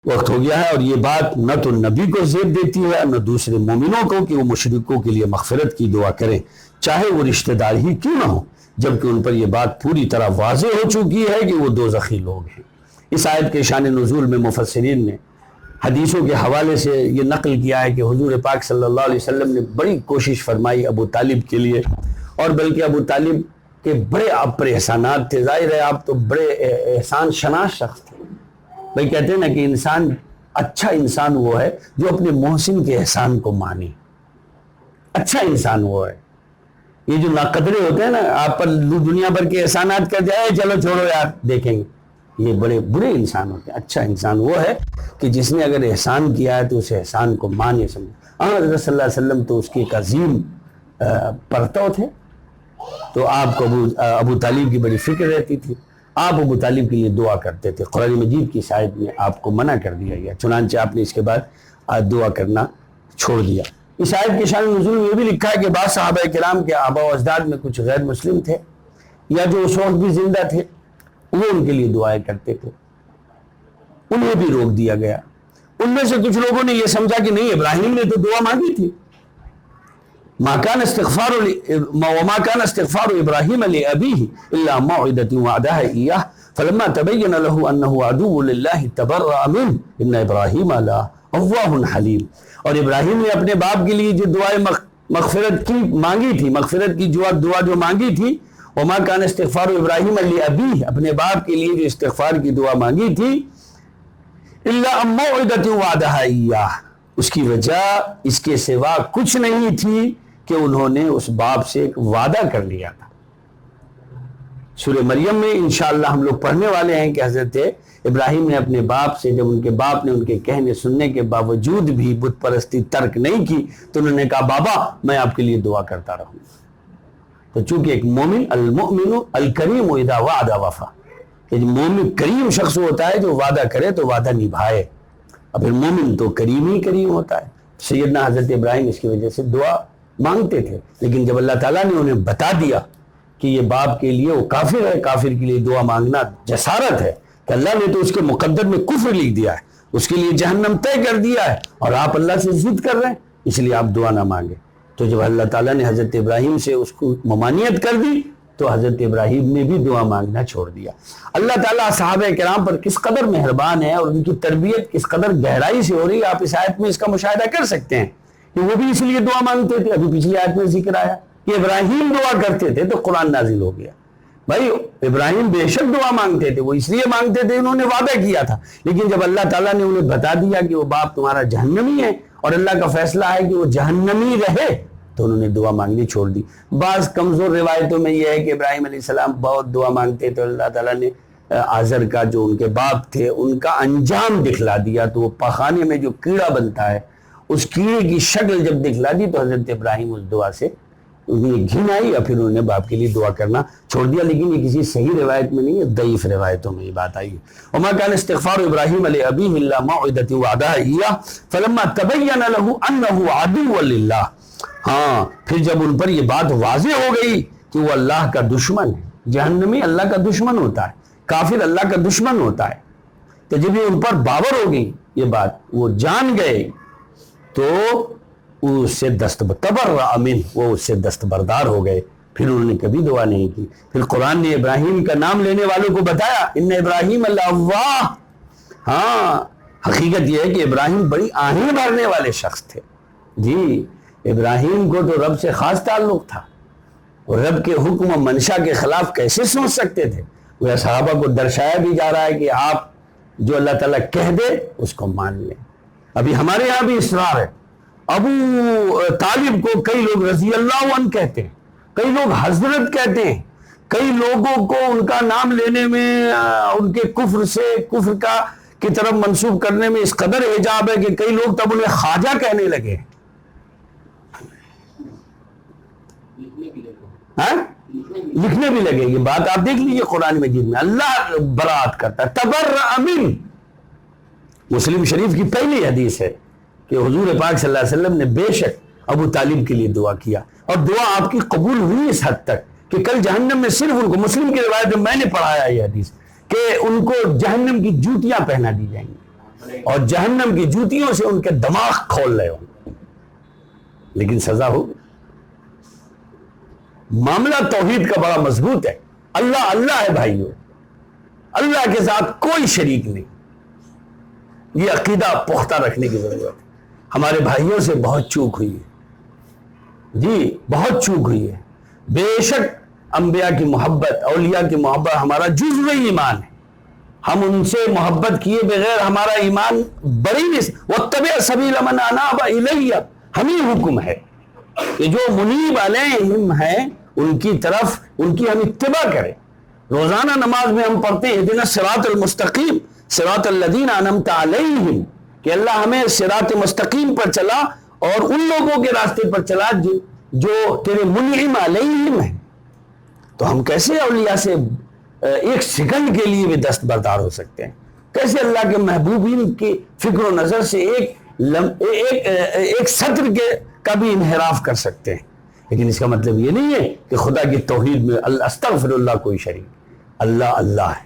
وقت ہو گیا ہے، اور یہ بات نہ تو نبی کو زیب دیتی ہے نہ دوسرے مومنوں کو کہ وہ مشرکوں کے لیے مغفرت کی دعا کریں، چاہے وہ رشتہ دار ہی کیوں نہ ہو، جبکہ ان پر یہ بات پوری طرح واضح ہو چکی ہے کہ وہ دوزخی لوگ ہیں۔ اس آیت کے شان نزول میں مفسرین نے حدیثوں کے حوالے سے یہ نقل کیا ہے کہ حضور پاک صلی اللہ علیہ وسلم نے بڑی کوشش فرمائی ابو طالب کے لیے، اور بلکہ ابو طالب کے بڑے آپ پر احسانات تھے۔ ظاہر ہے آپ تو بڑے احسان شناس شخص تھے۔ بھائی کہتے ہیں نا کہ اچھا انسان وہ ہے جو اپنے محسن کے احسان کو مانے۔ اچھا انسان وہ ہے، یہ جو ناقدرے ہوتے ہیں نا، آپ پر دنیا بھر کے احسانات کر جائے، چلو چھوڑو یار دیکھیں گے، یہ بڑے برے انسان ہوتے ہیں۔ اچھا انسان وہ ہے کہ جس نے اگر احسان کیا ہے تو اس احسان کو مانے سمجھے۔ حضرت صلی اللہ علیہ وسلم تو اس کی ایک عظیم پرتو تھے، تو آپ کو ابو طالب کی بڑی فکر رہتی تھی، آپ ابو طالب کے لیے دعا کرتے تھے۔ قرآن مجید کی اس آیت میں آپ کو منع کر دیا گیا، چنانچہ آپ نے اس کے بعد دعا کرنا چھوڑ دیا۔ اس آیت کے شان نزول میں یہ بھی لکھا ہے کہ بعض صحابہ کرام کے آباء و اجداد میں کچھ غیر مسلم تھے یا جو اس وقت بھی زندہ تھے، وہ ان کے لیے دعائیں کرتے تھے، انہیں بھی روک دیا گیا۔ ان میں سے کچھ لوگوں نے یہ سمجھا کہ نہیں، ابراہیم نے تو دعا مانگی تھی، وما كان استغفار ابراہیم لابیہ الا موعدۃ وعدها ایاہ فلما تبین له انه عدو للہ تبرأ منہ ان ابراہیم لأوواہ حلیم۔ اور ابراہیم نے اپنے باپ کے لیے جو دعائیں مغفرت کی مانگی تھی، مغفرت کی دعا جو مانگی تھی، وما كان استغفار ابراہیم لابیہ، اپنے باپ کے لیے جو استغفار کی دعا مانگی تھی، الا موعدۃ وعدها ایاہ، اس کی وجہ اس کے سوا کچھ نہیں تھی کہ انہوں نے اس باپ سے ایک وعدہ کر لیا تھا۔ سورہ مریم میں انشاءاللہ ہم لوگ پڑھنے والے ہیں کہ حضرت ابراہیم نے اپنے باپ سے، جب ان کے باپ نے ان کے کہنے سننے کے باوجود بھی بت پرستی ترک نہیں کی، تو انہوں نے کہا بابا میں آپ کے لیے دعا کرتا رہوں گا۔ تو چونکہ ایک مومن، المؤمن الکریم اذا وعد وفا، کہ مومن کریم شخص ہوتا ہے جو وعدہ کرے تو وعدہ نبھائے، اور پھر مومن تو کریم ہی کریم ہوتا ہے۔ سیدنا حضرت ابراہیم اس کی وجہ سے دعا مانگتے تھے، لیکن جب اللہ تعالیٰ نے انہیں بتا دیا کہ یہ باپ کے لیے وہ کافر ہے، کافر کے لیے دعا مانگنا جسارت ہے، کہ اللہ نے تو اس کے مقدر میں کفر لکھ دیا ہے، اس کے لیے جہنم طے کر دیا ہے، اور آپ اللہ سے ضد کر رہے ہیں، اس لیے آپ دعا نہ مانگیں۔ تو جب اللہ تعالیٰ نے حضرت ابراہیم سے اس کو ممانعت کر دی تو حضرت ابراہیم نے بھی دعا مانگنا چھوڑ دیا۔ اللہ تعالیٰ صحابہ کرام پر کس قدر مہربان ہے، اور ان کی تربیت کس قدر گہرائی سے ہو رہی ہے، آپ اس آیت میں اس کا مشاہدہ کر سکتے ہیں کہ وہ بھی اس لیے دعا مانگتے تھے۔ ابھی پچھلی آیت میں ذکر آیا کہ ابراہیم دعا کرتے تھے تو قرآن نازل ہو گیا۔ بھائی ابراہیم بے شک دعا مانگتے تھے، وہ اس لیے مانگتے تھے، انہوں نے وعدہ کیا تھا، لیکن جب اللہ تعالیٰ نے انہیں بتا دیا کہ وہ باپ تمہارا جہنمی ہے اور اللہ کا فیصلہ ہے کہ وہ جہنمی رہے، تو انہوں نے دعا مانگنی چھوڑ دی۔ بعض کمزور روایتوں میں یہ ہے کہ ابراہیم علیہ السلام بہت دعا مانگتے تو اللہ تعالیٰ نے آزر کا جو ان کے باپ تھے ان کا انجام دکھلا دیا، تو وہ پخانے میں جو کیڑا بنتا ہے اس کیڑے کی شکل جب دکھلا دی تو حضرت ابراہیم اس دعا سے انہیں گھن آئی، اور پھر انہوں نے باپ کے لیے دعا کرنا چھوڑ دیا۔ لیکن یہ کسی صحیح روایت میں نہیں ہے، ضعیف روایتوں میں یہ بات آئی ہے۔ وما كان استغفار ابراہیم لابیہ الا موعدۃ وعدها ایاہ فلما تبین له انه عدو للہ۔ ہاں پھر جب ان پر یہ بات واضح ہو گئی کہ وہ اللہ کا دشمن ہے، جہنمی اللہ کا دشمن ہوتا ہے، کافر اللہ کا دشمن ہوتا ہے، تو جب یہ ان پر باور ہو گئی یہ بات، وہ جان گئے، تو اس سے تبرأ منہ، وہ اس سے دستبردار ہو گئے، پھر انہوں نے کبھی دعا نہیں کی۔ پھر قرآن نے ابراہیم کا نام لینے والوں کو بتایا ان ابراہیم لأواہ۔ ہاں حقیقت یہ ہے کہ ابراہیم بڑی آہیں بھرنے والے شخص تھے۔ جی ابراہیم کو تو رب سے خاص تعلق تھا، اور رب کے حکم و منشا کے خلاف کیسے سوچ سکتے تھے۔ وہ صحابہ کو درشایا بھی جا رہا ہے کہ آپ جو اللہ تعالیٰ کہہ دے اس کو مان لیں۔ ابھی ہمارے یہاں بھی اصرار ہے، ابو طالب کو کئی لوگ رضی اللہ عنہ کہتے ہیں، کئی لوگ حضرت کہتے ہیں، کئی لوگوں کو ان کا نام لینے میں ان کے کفر سے کفر کی طرف منسوب کرنے میں اس قدر حجاب ہے کہ کئی لوگ تب انہیں خواجہ کہنے لگے۔ لکھنے بھی لگے، یہ بات آپ دیکھ لیجیے قرآن مجید میں اللہ برات کرتا ہے، تبرأ من۔ مسلم شریف کی پہلی حدیث ہے کہ حضور پاک صلی اللہ علیہ وسلم نے بے شک ابو طالب کے لیے دعا کیا، اور دعا آپ کی قبول ہوئی اس حد تک کہ کل جہنم میں صرف ان کو، مسلم کی روایت میں نے پڑھایا یہ حدیث، کہ ان کو جہنم کی جوتیاں پہنا دی جائیں گی۔ اور جہنم کی جوتیوں سے ان کے دماغ کھول رہے ہوں گے، لیکن سزا ہوگی۔ معاملہ توحید کا بڑا مضبوط ہے، اللہ اللہ ہے بھائیو، اللہ کے ساتھ کوئی شریک نہیں، یہ عقیدہ پختہ رکھنے کی ضرورت ہے۔ ہمارے بھائیوں سے بہت چوک ہوئی ہے، جی بہت چوک ہوئی ہے۔ بے شک انبیاء کی محبت، اولیاء کی محبت ہمارا جزو ایمان ہے، ہم ان سے محبت کیے بغیر ہمارا ایمان بڑی نہیں۔ واتبع سبیل من اناب الی، ہمیں حکم ہے کہ جو منیب علیہم ہیں ان کی طرف ان کی ہم اتباع کریں۔ روزانہ نماز میں ہم پڑھتے ہیں اہدنا الصراط المستقیم صراط الذین انعمت علیہم، کہ اللہ ہمیں صراط مستقیم پر چلا اور ان لوگوں کے راستے پر چلا جو تیرے منعم علیہم ہیں۔ تو ہم کیسے اولیاء سے ایک سیکنڈ کے لیے بھی دستبردار ہو سکتے ہیں؟ کیسے اللہ کے محبوبین کی فکر و نظر سے ایک سطر کا بھی انحراف کر سکتے ہیں؟ لیکن اس کا مطلب یہ نہیں ہے کہ خدا کی توحید میں استغفر اللہ کوئی شریک، اللہ اللہ ہے،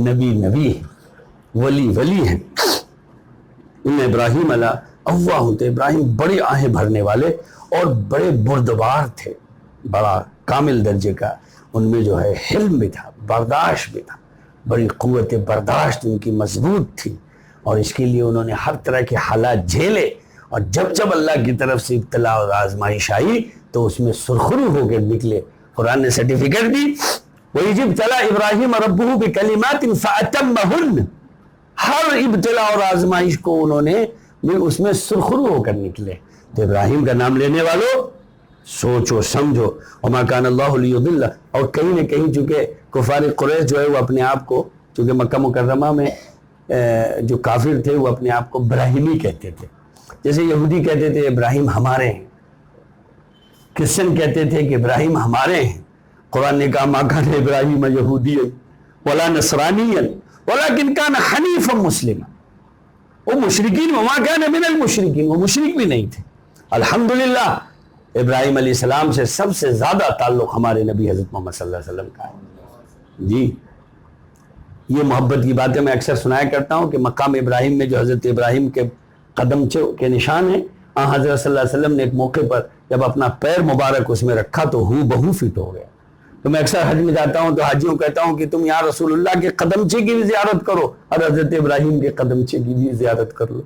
نبی نبی ہے، ولی ولی ہے۔ ان ابراہیم علیہ اوہ، تو ابراہیم بڑے آہیں بھرنے والے اور بڑے بردبار تھے، بڑا کامل درجے کا ان میں جو ہے حلم بھی تھا، برداشت بھی تھا، بڑی قوت برداشت ان کی مضبوط تھی، اور اس کے لیے انہوں نے ہر طرح کے حالات جھیلے، اور جب جب اللہ کی طرف سے ابتلا اور آزمائش آئی تو اس میں سرخرو ہو کے نکلے۔ قرآن نے سرٹیفکیٹ دی، وَإِذِ ابْتَلَىٰ إِبْرَاهِيمَ رَبُّهُ بِكَلِمَاتٍ فَأَتَمَّهُنَّ، ہر ابتلا اور آزمائش کو انہوں نے اس میں سرخرو ہو کر نکلے۔ تو ابراہیم کا نام لینے والوں سوچو سمجھو، وَمَا كَانَ اللَّهُ لِيُضِلَّ، اور کہیں نہ کہیں چونکہ کفار قریش جو ہے وہ اپنے آپ کو، چونکہ مکہ مکرمہ میں جو کافر تھے وہ اپنے آپ کو ابراہیمی کہتے تھے، جیسے یہودی کہتے تھے ابراہیم ہمارے ہیں، کرسچن کہتے تھے کہ ابراہیم ہمارے ہیں۔ قرآن نے کہا مَا كَانَ إِبْرَاهِيمَ يَهُودِيًّا وَلَا نَصْرَانِيًّا وَلَكِنْ كَانَ حَنِيفًا مُسْلِمًا، وہ مشرکین، وَمَا كَانَ مِنَ الْمُشْرِكِينَ، وہ مشرک بھی نہیں تھے۔ الحمدللہ ابراہیم علیہ السلام سے سب سے زیادہ تعلق ہمارے نبی حضرت محمد صلی اللہ علیہ وسلم کا ہے۔ جی یہ محبت کی باتیں میں اکثر سنایا کرتا ہوں کہ مقام ابراہیم میں جو حضرت ابراہیم کے قدم کے نشان ہیں، حضرت صلی اللہ علیہ وسلم نے ایک موقع پر جب اپنا پیر مبارک اس میں رکھا تو ہوں بہو فٹ ہو گیا۔ تو میں اکثر حج میں جاتا ہوں تو حاجیوں کہتا ہوں کہ تم یہاں رسول اللہ کے قدمچے کی بھی زیارت کرو اور حضرت ابراہیم کے قدمچے کی بھی زیارت کر لو۔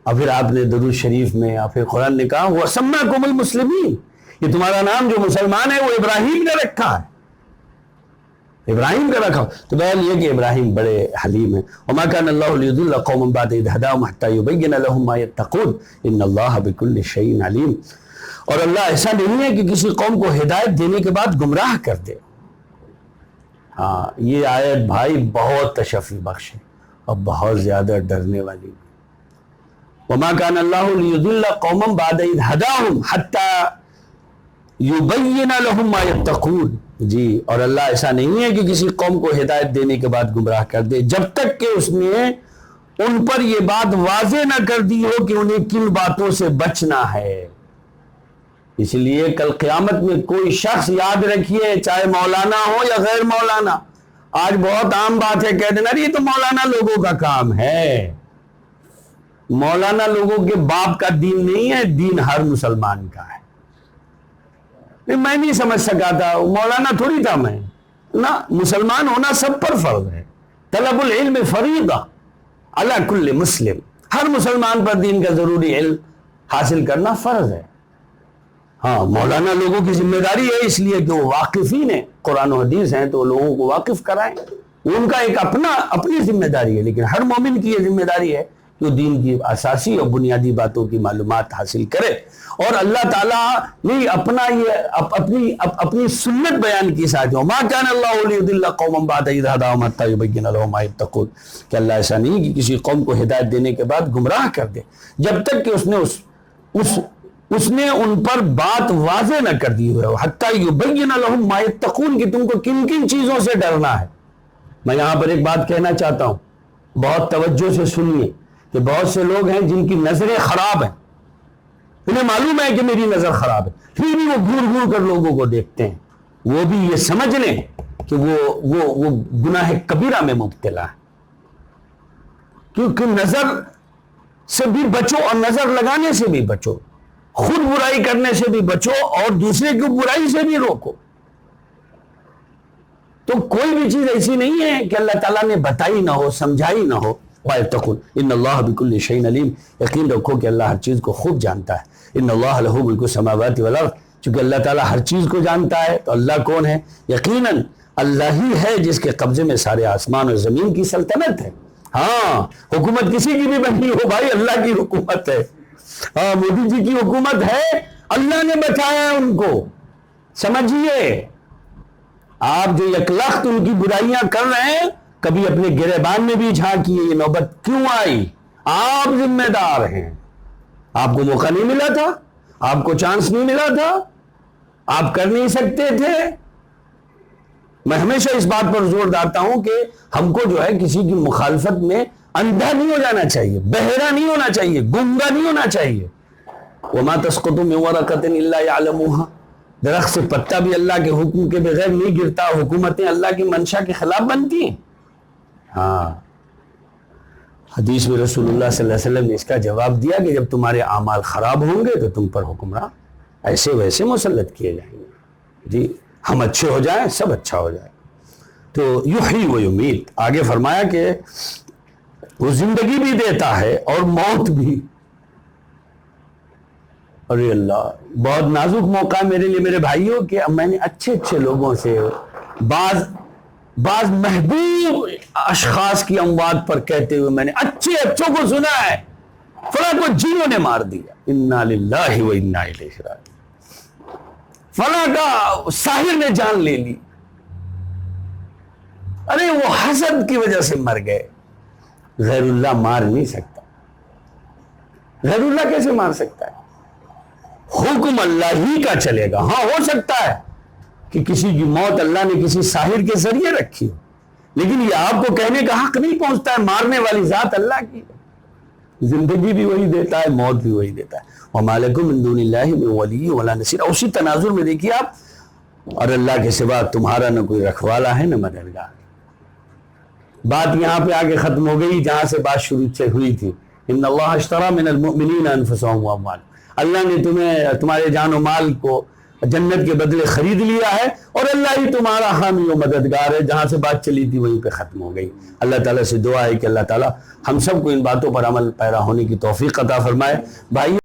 اور پھر آپ نے درود شریف میں اور پھر قرآن نے کہا وَسَمَّاكُمُ الْمُسْلِمِينَ، یہ تمہارا نام جو مسلمان ہے وہ ابراہیم نے رکھا ہے، ابراہیم کا رکھا۔ تو بہرحال یہ کہ ابراہیم بڑے حلیم ہیں۔ وَمَا كَانَ اللَّهُ لِيُضِلَّ قَوْمًا بَعْدَ إِذْ هَدَاهُمْ حَتَّى يُبَيِّنَ لَهُم مَّا يَتَّقُونَ إِنَّ اللَّهَ بِكُلِّ شَيْءٍ عَلِيمٌ، اور اللہ ایسا نہیں ہے کہ کسی قوم کو ہدایت دینے کے بعد گمراہ کر دے۔ ہاں یہ آیت بھائی بہت تشفی بخش ہے اور بہت زیادہ ڈرنے والی۔ وَمَا كَانَ اللَّهُ لِيُضِلَّ قَوْمًا بَعْدَ إِذْ هَدَاهُمْ حَتَّى يُبَيِّنَ لَهُم مَّا يَتَّقُونَ، جی اور اللہ ایسا نہیں ہے کہ کسی قوم کو ہدایت دینے کے بعد گمراہ کر دے جب تک کہ اس نے ان پر یہ بات واضح نہ کر دی ہو کہ انہیں کن باتوں سے بچنا ہے۔ اس لیے کل قیامت میں کوئی شخص، یاد رکھیے چاہے مولانا ہو یا غیر مولانا، آج بہت عام بات ہے کہہ دینا یہ تو مولانا لوگوں کا کام ہے۔ مولانا لوگوں کے باپ کا دین نہیں ہے، دین ہر مسلمان کا ہے۔ میں نہیں سمجھ سکا تھا، مولانا تھوڑی تھا میں، نہ، مسلمان ہونا سب پر فرض ہے۔ طلب العلم فریضہ علی کل مسلم، ہر مسلمان پر دین کا ضروری علم حاصل کرنا فرض ہے۔ ہاں مولانا لوگوں کی ذمہ داری ہے اس لیے کہ وہ واقفین ہیں، قرآن و حدیث ہیں تو لوگوں کو واقف کرائیں، ان کا ایک اپنی ذمہ داری ہے، لیکن ہر مومن کی یہ ذمہ داری ہے کہ وہ دین کی اساسی اور بنیادی باتوں کی معلومات حاصل کرے۔ اور اللہ تعالیٰ نے اپنی سنت بیان کی ساتھ وَمَا كَانَ اللَّهُ لِيُضِلَّ قَوْمًا بَعْدَ إِذْ هَدَاهُمْ حَتَّى يُبَيِّنَ لَهُم مَّا يَتَّقُونَ، کہ اللہ ایسا نہیں کہ کسی قوم کو ہدایت دینے کے بعد گمراہ کر دے جب تک کہ اس نے ان پر بات واضح نہ کر دی ہوئے، حَتَّى يُبَيِّنَ لَهُم مَّا يَتَّقُونَ، کہ تم کو کن کن چیزوں سے ڈرنا ہے۔ میں یہاں پر ایک بات کہنا چاہتا ہوں، بہت توجہ سے سنیے کہ بہت سے لوگ ہیں جن کی نظریں خراب ہیں، انہیں معلوم ہے کہ میری نظر خراب ہے، پھر بھی وہ گھور گھور کر لوگوں کو دیکھتے ہیں، وہ بھی یہ سمجھ لیں کہ وہ گناہ کبیرہ میں مبتلا ہے۔ کیونکہ نظر سے بھی بچو اور نظر لگانے سے بھی بچو، خود برائی کرنے سے بھی بچو اور دوسرے کو برائی سے بھی روکو۔ تو کوئی بھی چیز ایسی نہیں ہے کہ اللہ تعالیٰ نے بتائی نہ ہو، سمجھائی نہ ہو۔ وَاتَّقُوا إِنَّ اللَّهَ بِكُلِّ شَيْءٍ عَلِيمٌ، یقین رکھو کہ اللہ ہر چیز کو خوب جانتا ہے۔ إِنَّ اللَّهَ لَهُ مُلْكُ السَّمَاوَاتِ وَالْأَرْضِ، چونکہ اللہ تعالیٰ ہر چیز کو جانتا ہے تو اللہ کون ہے؟ یقیناً اللہ ہی ہے جس کے قبضے میں سارے آسمان اور زمین کی سلطنت ہے۔ ہاں، حکومت کسی کی بھی بنی ہو بھائی، اللہ کی حکومت ہے۔ ہاں، مودی جی کی حکومت ہے، اللہ نے بچایا ہے ان کو۔ سمجھیے، آپ جو یکلخت ان کی برائیاں کر رہے ہیں، کبھی اپنے گریبان میں بھی جھانکیے یہ نوبت کیوں آئی؟ آپ ذمہ دار ہیں۔ آپ کو موقع نہیں ملا تھا، آپ کو چانس نہیں ملا تھا، آپ کر نہیں سکتے تھے۔ میں ہمیشہ اس بات پر زور دیتا ہوں کہ ہم کو جو ہے کسی کی مخالفت میں اندھا نہیں ہو جانا چاہیے، بہرا نہیں ہونا چاہیے، گنگا نہیں ہونا چاہیے۔ وَمَا تَسْقُطُ مِن وَرَقَةٍ إِلَّا يَعْلَمُهَا، درخت سے پتا بھی اللہ کے حکم کے بغیر نہیں گرتا، حکومتیں اللہ کی منشا کے خلاف بنتی ہیں۔ ہاں، حدیث میں رسول اللہ صلی اللہ علیہ وسلم نے اس کا جواب دیا کہ جب تمہارے اعمال خراب ہوں گے تو تم پر حکمراں ایسے ویسے مسلط کیے جائیں گے۔ جی، ہم اچھے ہو جائیں، سب اچھا ہو جائے۔ تو یحیی و یمیت، آگے فرمایا کہ وہ زندگی بھی دیتا ہے اور موت بھی۔ ارے اللہ، بہت نازک موقع ہے میرے لیے میرے بھائیوں کہ میں نے اچھے اچھے لوگوں سے بعض محبوب اشخاص کی اموات پر کہتے ہوئے میں نے اچھوں کو سنا ہے، فلاں کو جنوں نے مار دیا، انا للہ و انا الیہ راجعون، فلاں کا ساحر نے جان لے لی، ارے وہ حسد کی وجہ سے مر گئے۔ غیر اللہ مار نہیں سکتا، غیر اللہ کیسے مار سکتا ہے؟ حکم اللہ ہی کا چلے گا۔ ہاں، ہو سکتا ہے کہ کسی کی موت اللہ نے کسی ساحر کے ذریعے رکھی ہو، لیکن یہ آپ کو کہنے کا حق نہیں پہنچتا ہے، مارنے والی ذات اللہ کی ہے، زندگی بھی وہی دیتا ہے، موت بھی وہی دیتا ہے۔ وَمَا لَكُم مِّن دُونِ اللَّهِ مِن وَلِيٍّ وَلَا نَصِيرٍ، اسی تناظر میں دیکھیے آپ، اور اللہ کے سوا تمہارا نہ کوئی رکھوالا ہے نہ مددگار۔ بات یہاں پہ آگے ختم ہو گئی جہاں سے بات شروع سے ہوئی تھی۔ ان اللہ اشترى من المؤمنین انفسهم واموالهم، اللہ نے تمہارے جان و مال کو جنت کے بدلے خرید لیا ہے، اور اللہ ہی تمہارا حامی و مددگار ہے۔ جہاں سے بات چلی تھی وہیں پہ ختم ہو گئی۔ اللہ تعالیٰ سے دعا ہے کہ اللہ تعالیٰ ہم سب کو ان باتوں پر عمل پیرا ہونے کی توفیق عطا فرمائے۔ بھائی